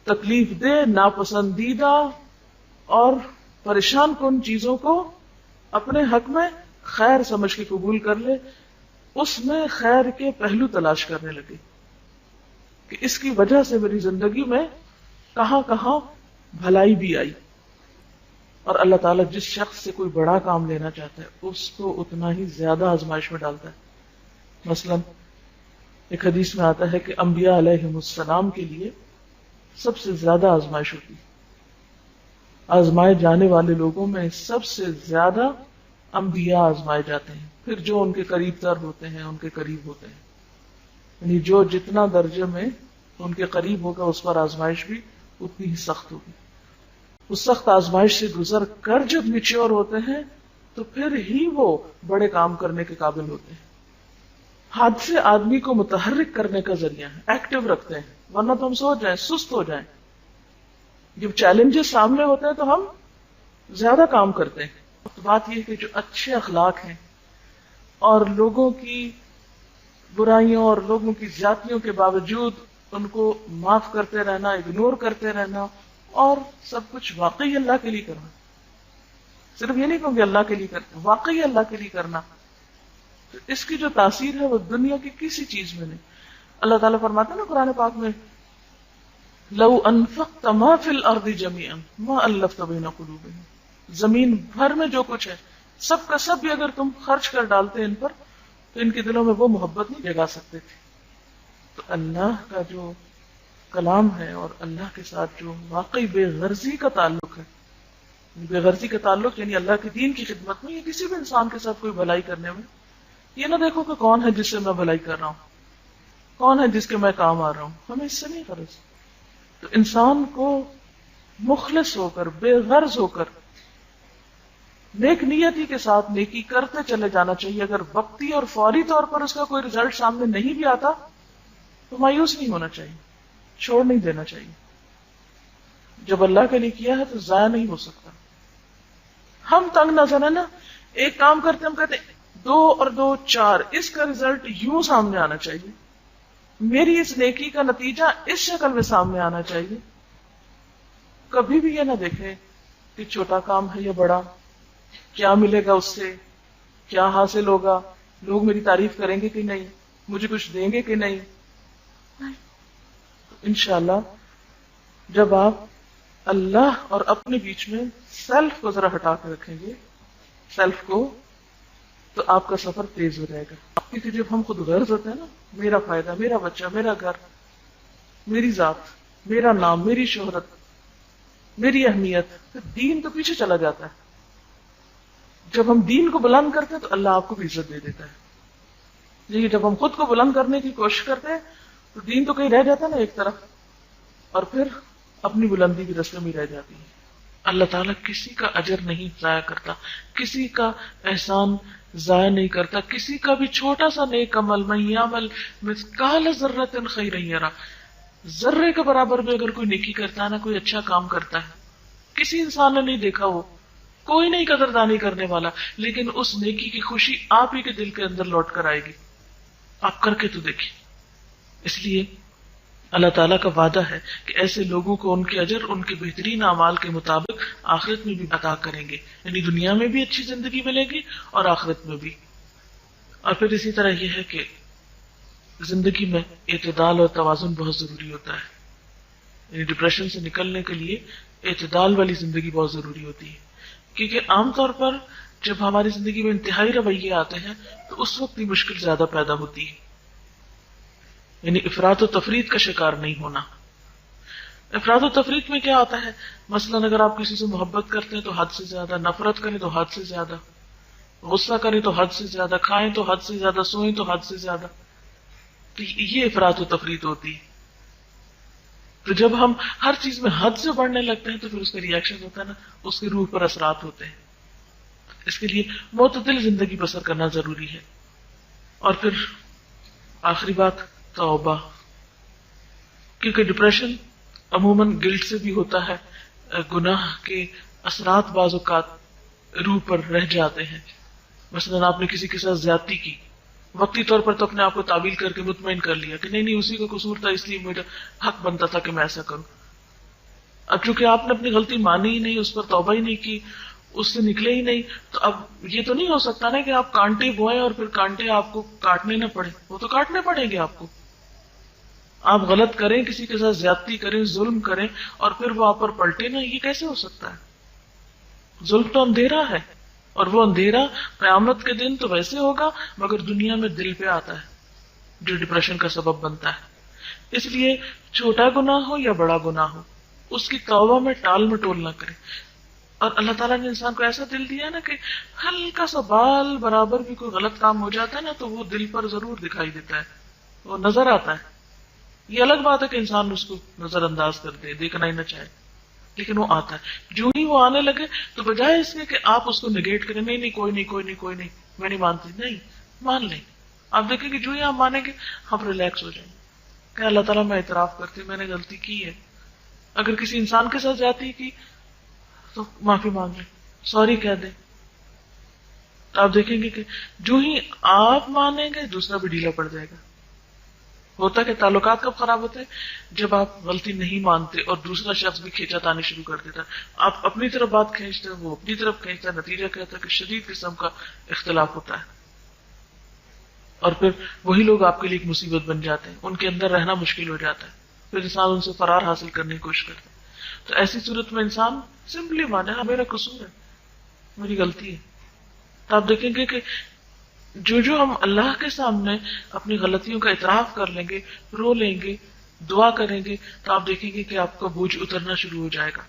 تکلیف دہ، ناپسندیدہ اور پریشان کن چیزوں کو اپنے حق میں خیر سمجھ کے قبول کر لے. اس میں خیر کے پہلو تلاش کرنے لگے کہ اس کی وجہ سے میری زندگی میں کہاں کہاں بھلائی بھی آئی. اور اللہ تعالیٰ جس شخص سے کوئی بڑا کام لینا چاہتا ہے اس کو اتنا ہی زیادہ آزمائش میں ڈالتا ہے. مثلا ایک حدیث میں آتا ہے کہ انبیاء علیہم السلام کے لیے سب سے زیادہ آزمائش ہوتی ہے. آزمائے جانے والے لوگوں میں سب سے زیادہ انبیاء آزمائے جاتے ہیں، پھر جو ان کے قریب تر ہوتے ہیں ان کے قریب ہوتے ہیں. یعنی جو جتنا درجے میں ان کے قریب ہوگا اس پر آزمائش بھی اتنی ہی سخت ہوگی. اس سخت آزمائش سے گزر کر جب میچور ہوتے ہیں تو پھر ہی وہ بڑے کام کرنے کے قابل ہوتے ہیں. حادثے آدمی کو متحرک کرنے کا ذریعہ ہے، ایکٹیو رکھتے ہیں، ورنہ تو ہم سو جائیں، سست ہو جائیں. جب چیلنجز سامنے ہوتے ہیں تو ہم زیادہ کام کرتے ہیں. تو بات یہ ہے کہ جو اچھے اخلاق ہیں اور لوگوں کی برائیوں اور لوگوں کی زیادتیوں کے باوجود ان کو معاف کرتے رہنا، اگنور کرتے رہنا اور سب کچھ واقعی اللہ کے لیے کرنا. صرف یہ نہیں کہوں کہ اللہ کے لیے کرنا، واقعی اللہ کے لیے کرنا. تو اس کی جو تاثیر ہے وہ دنیا کی کسی چیز میں نہیں. اللہ تعالیٰ فرماتا ہے نا قرآن پاک میں، لو انفقت ما فی الارض جميعا ما الفت بین قلوبہم. زمین بھر میں جو کچھ ہے سب کا سب بھی اگر تم خرچ کر ڈالتے ان پر تو ان کے دلوں میں وہ محبت نہیں جگا سکتے تھے. تو اللہ کا جو کلام ہے اور اللہ کے ساتھ جو واقعی بے غرضی کا تعلق ہے، بے غرضی کا تعلق یعنی اللہ کے دین کی خدمت میں یا کسی بھی انسان کے ساتھ کوئی بھلائی کرنے میں، یہ نہ دیکھو کہ کون ہے جس سے میں بھلائی کر رہا ہوں، کون ہے جس کے میں کام آ رہا ہوں، ہمیں اس سے نہیں غرض. تو انسان کو مخلص ہو کر، بے غرض ہو کر، نیک نیتی کے ساتھ نیکی کرتے چلے جانا چاہیے. اگر وقتی اور فوری طور پر اس کا کوئی رزلٹ سامنے نہیں بھی آتا تو مایوس نہیں ہونا چاہیے، چھوڑ نہیں دینا چاہیے. جب اللہ کے لیے کیا ہے تو ضائع نہیں ہو سکتا. ہم تنگ نظر ہے نا، ایک کام کرتے ہم کہتے 2 اور 2 4، اس کا رزلٹ یوں سامنے آنا چاہیے، میری اس نیکی کا نتیجہ اس شکل میں سامنے آنا چاہیے. کبھی بھی یہ نہ دیکھیں کہ چھوٹا کام ہے یا بڑا، کیا ملے گا اس سے، کیا حاصل ہوگا، لوگ میری تعریف کریں گے کہ نہیں، مجھے کچھ دیں گے کہ نہیں. انشاءاللہ جب آپ اللہ اور اپنے بیچ میں سیلف کو ذرا ہٹا کے رکھیں گے، سیلف کو، تو آپ کا سفر تیز ہو جائے گا. کیونکہ جب ہم خود غرض ہوتے ہیں نا، میرا فائدہ، میرا بچہ، میرا گھر، میری ذات، میرا نام، میری شہرت، میری اہمیت، پھر دین تو پیچھے چلا جاتا ہے. جب ہم دین کو بلند کرتے ہیں تو اللہ آپ کو بھی عزت دے دیتا ہے. لیکن جب ہم خود کو بلند کرنے کی کوشش کرتے ہیں تو دین تو کہیں رہ جاتا ہے نا ایک طرف، اور پھر اپنی بلندی کی رستے میں رہ جاتی ہے. اللہ تعالیٰ کسی کا اجر نہیں ضائع کرتا، کسی کا احسان ضائع نہیں کرتا. کسی کا بھی چھوٹا سا نیک عمل، من یعمل مثقال ذرۃ خیرا یرہ، ذرے کے برابر بھی اگر کوئی نیکی کرتا ہے نا، کوئی اچھا کام کرتا ہے، کسی انسان نے نہیں دیکھا، وہ کوئی نہیں قدردانی کرنے والا، لیکن اس نیکی کی خوشی آپ ہی کے دل کے اندر لوٹ کر آئے گی. آپ کر کے تو دیکھیں. اس لیے اللہ تعالیٰ کا وعدہ ہے کہ ایسے لوگوں کو ان کے اجر ان کے بہترین اعمال کے مطابق آخرت میں بھی عطا کریں گے، یعنی دنیا میں بھی اچھی زندگی ملے گی اور آخرت میں بھی۔ اور پھر اسی طرح یہ ہے کہ زندگی میں اعتدال اور توازن بہت ضروری ہوتا ہے، یعنی ڈپریشن سے نکلنے کے لیے اعتدال والی زندگی بہت ضروری ہوتی ہے، کیونکہ عام طور پر جب ہماری زندگی میں انتہائی رویے آتے ہیں تو اس وقت یہ مشکل زیادہ پیدا ہوتی ہے، یعنی افراط و تفریط کا شکار نہیں ہونا۔ افراط و تفریط میں کیا آتا ہے؟ مثلاً اگر آپ کسی سے محبت کرتے ہیں تو حد سے زیادہ، نفرت کریں تو حد سے زیادہ، غصہ کریں تو حد سے زیادہ، کھائیں تو حد سے زیادہ، سوئیں تو حد سے زیادہ، تو یہ افراط و تفریط ہوتی ہے۔ تو جب ہم ہر چیز میں حد سے بڑھنے لگتے ہیں تو پھر اس کا ری ایکشن ہوتا ہے نا، اس کی روح پر اثرات ہوتے ہیں۔ اس کے لیے معتدل زندگی بسر کرنا ضروری ہے۔ اور پھر آخری بات توبہ، کیونکہ ڈپریشن عموماً گلٹ سے بھی ہوتا ہے، گناہ کے اثرات بعض اوقات روح پر رہ جاتے ہیں۔ مثلاً آپ نے کسی کے ساتھ زیادتی کی، وقتی طور پر تو اپنے آپ کو تعویل کر کے مطمئن کر لیا کہ نہیں اسی کا قصور تھا، اس لیے میرا حق بنتا تھا کہ میں ایسا کروں۔ اب چونکہ آپ نے اپنی غلطی مانی ہی نہیں، اس پر توبہ ہی نہیں کی، اس سے نکلے ہی نہیں، تو اب یہ تو نہیں ہو سکتا نا کہ آپ کانٹے بوئیں اور پھر کانٹے آپ کو کاٹنے نہ پڑے، وہ تو کاٹنے پڑیں گے آپ کو۔ آپ غلط کریں، کسی کے ساتھ زیادتی کریں، ظلم کریں اور پھر وہ آپ پر پلٹے نا، یہ کیسے ہو سکتا ہے؟ ظلم تو اندھیرا ہے، اور وہ اندھیرا قیامت کے دن تو ویسے ہوگا مگر دنیا میں دل پہ آتا ہے جو ڈپریشن کا سبب بنتا ہے۔ اس لیے چھوٹا گناہ ہو یا بڑا گناہ ہو، اس کی توبہ میں ٹال مٹول نہ کرے۔ اور اللہ تعالیٰ نے انسان کو ایسا دل دیا نا کہ ہلکا سا بال برابر بھی کوئی غلط کام ہو جاتا ہے نا تو وہ دل پر ضرور دکھائی دیتا ہے، وہ نظر آتا ہے۔ یہ الگ بات ہے کہ انسان اس کو نظر انداز کر دے، دیکھنا ہی نہ چاہے، لیکن وہ آتا ہے۔ جو ہی وہ آنے لگے تو بجائے اس کے کہ آپ اس کو نگیٹ کریں، نہیں نہیں کوئی نہیں کوئی نہیں کوئی نہیں میں نہیں مانتی، نہیں، مان لیں۔ آپ دیکھیں کہ جو ہی آپ مانیں گے ہم ریلیکس ہو جائیں گے کہ اللہ تعالیٰ میں اعتراف کرتی ہوں میں نے غلطی کی ہے۔ اگر کسی انسان کے ساتھ جاتی کی تو معافی مانگ لیں، سوری کہہ دیں، تو آپ دیکھیں گے کہ جو ہی آپ مانیں گے دوسرا بھی ڈھیلا پڑ جائے گا۔ ہوتا کہ تعلقات کب خراب ہوتے ہیں؟ جب آپ غلطی نہیں مانتے اور دوسرا شخص بھی کھینچا تانی شروع کر دیتا ہے، آپ اپنی طرف بات کھینچتے ہیں، وہ اپنی طرف کھینچتا ہے، نتیجہ کیا ہوتا ہے کہ شدید قسم کا اختلاف ہوتا ہے، اور پھر وہی لوگ آپ کے لیے ایک مصیبت بن جاتے ہیں، ان کے اندر رہنا مشکل ہو جاتا ہے، پھر انسان ان سے فرار حاصل کرنے کی کوشش کرتا ہے۔ تو ایسی صورت میں انسان سمپلی مانے ہاں میرا قصور ہے، میری غلطی ہے۔ تو آپ دیکھیں گے کہ جو ہم اللہ کے سامنے اپنی غلطیوں کا اعتراف کر لیں گے، رو لیں گے، دعا کریں گے، تو آپ دیکھیں گے کہ آپ کا بوجھ اترنا شروع ہو جائے گا۔